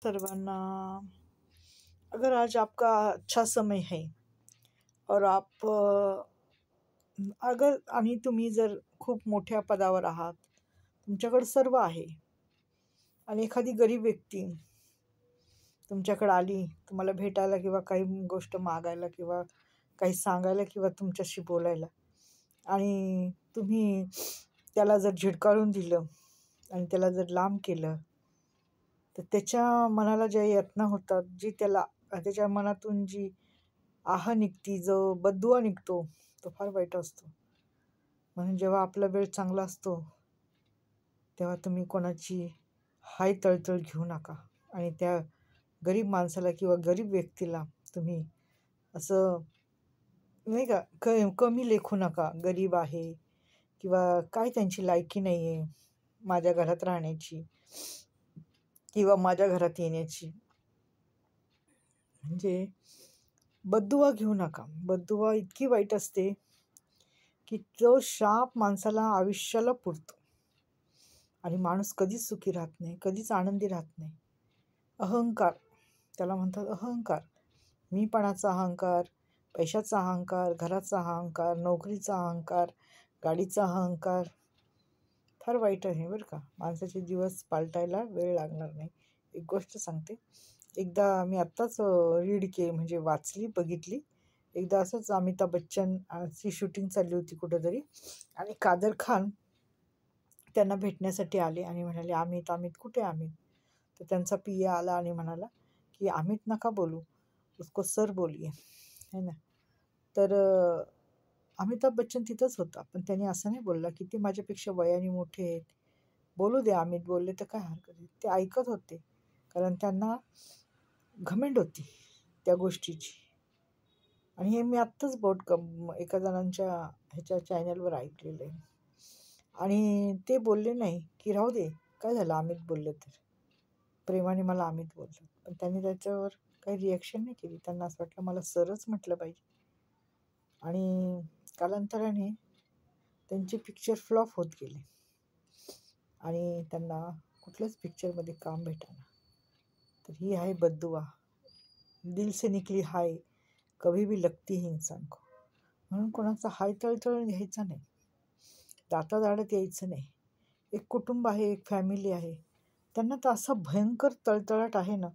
सर्वांना। अगर आज आपका अच्छा समय है और आप अगर आणि तुम्ही जर खूप मोठ्या पदावर आहात, तुमच्याकडे सर्व आहे आणि एखादी गरीब व्यक्ती तुमच्याकडे आली तुम्हाला भेटायला किंवा काही गोष्ट मागायला किंवा काही सांगायला किंवा तुमच्याशी बोलायला, आणि तुम्ही त्याला जर झिडकारून दिलं आणि त्याला जर लांब केलं, तर त्याच्या मनाला ज्या यातना होतात, जी त्याला त्याच्या मनातून जी आह निघती, जो बद्दुआ निघतो, तो फार वाईट असतो. म्हणून जेव्हा आपला वेळ चांगला असतो तेव्हा तुम्ही कोणाची हाय तळतळ घेऊ नका आणि त्या गरीब माणसाला किंवा गरीब व्यक्तीला तुम्ही असं नाही का कमी लेखू नका. गरीब आहे किंवा काय त्यांची लायकी नाही आहे माझ्या घरात राहण्याची किंवा माझ्या घरात येण्याची. म्हणजे बद्दुआ घेऊ नका. बद्दुआ इतकी वाईट असते की तो शाप माणसाला आयुष्याला पुरतो आणि माणूस कधीच सुखी राहत नाही, कधीच आनंदी राहत नाही. अहंकार, त्याला म्हणतात अहंकार. मीपणाचा अहंकार, पैशाचा अहंकार, घराचा अहंकार, नोकरीचा अहंकार, गाडीचा अहंकार फार वाईट आहे बरं का. माणसाचे दिवस पालटायला वेळ लागणार नाही. एक गोष्ट सांगते, एकदा मी आत्ताच म्हणजे वाचली, बघितली. एकदा असंच अमिताभ बच्चन ची शूटिंग चालली होती कुठंतरी आणि कादर खान त्यांना भेटण्यासाठी आले आणि म्हणाले, अमित अमित कुठे अमित? तर त्यांचा पिया आला आणि म्हणाला की अमित नका बोलू, उसको सर बोलिये, है ना. तर अमिताभ बच्चन तिथंच होता, पण त्यांनी असं नाही बोलला की ते माझ्यापेक्षा वयाने मोठे आहेत, बोलू दे, अमित बोलले तर काय हरकत आहे. ते ऐकत होते, कारण त्यांना घमेंड होती त्या गोष्टीची. आणि हे मी आत्ताच एका जणांच्या ह्याच्या चॅनलवर ऐकलेलं आहे. आणि ते बोलले नाही की राहू दे, काय झालं अमित बोलले तर, प्रेमाने मला अमित बोलतात. पण त्यांनी त्याच्यावर काही रिॲक्शन नाही केली. त्यांना असं वाटलं मला सरच म्हटलं पाहिजे. आणि कालांतराने त्यांचे पिक्चर फ्लॉप होत गेले आणि त्यांना कुठल्याच पिक्चरमध्ये काम भेटेना. तर ही आहे बद्दुआ. दिल से निकली हाय कभी भी लगती है इंसान को. म्हणून कोणाचा हाय तळतळ घ्यायचा नाही, दाढत यायचं नाही. एक कुटुंब आहे, एक फॅमिली आहे, त्यांना तर असं भयंकर तळतळाट आहे ना,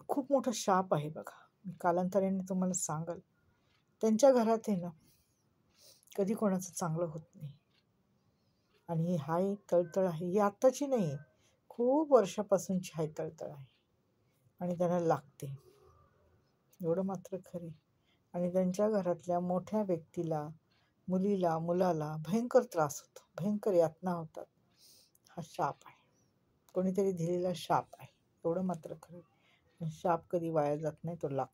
खूप मोठा शाप आहे बघा. मी कालांतराने तुम्हाला सांगाल, त्यांच्या घरात आहे ना कधी कोणाचं चांगलं होत नाही. आणि ही हाय तळतळ आहे, ही आत्ताची नाही, खूप वर्षापासूनची हाय तळतळ आहे आणि त्यांना लागते, एवढं मात्र खरे. आणि त्यांच्या घरातल्या मोठ्या व्यक्तीला, मुलीला, मुलाला भयंकर त्रास होतो, भयंकर यातना होतात. हा शाप आहे, कोणीतरी दिलेला शाप आहे, एवढं मात्र खरं. शाप कधी वाया जात नाही, तो लागतो.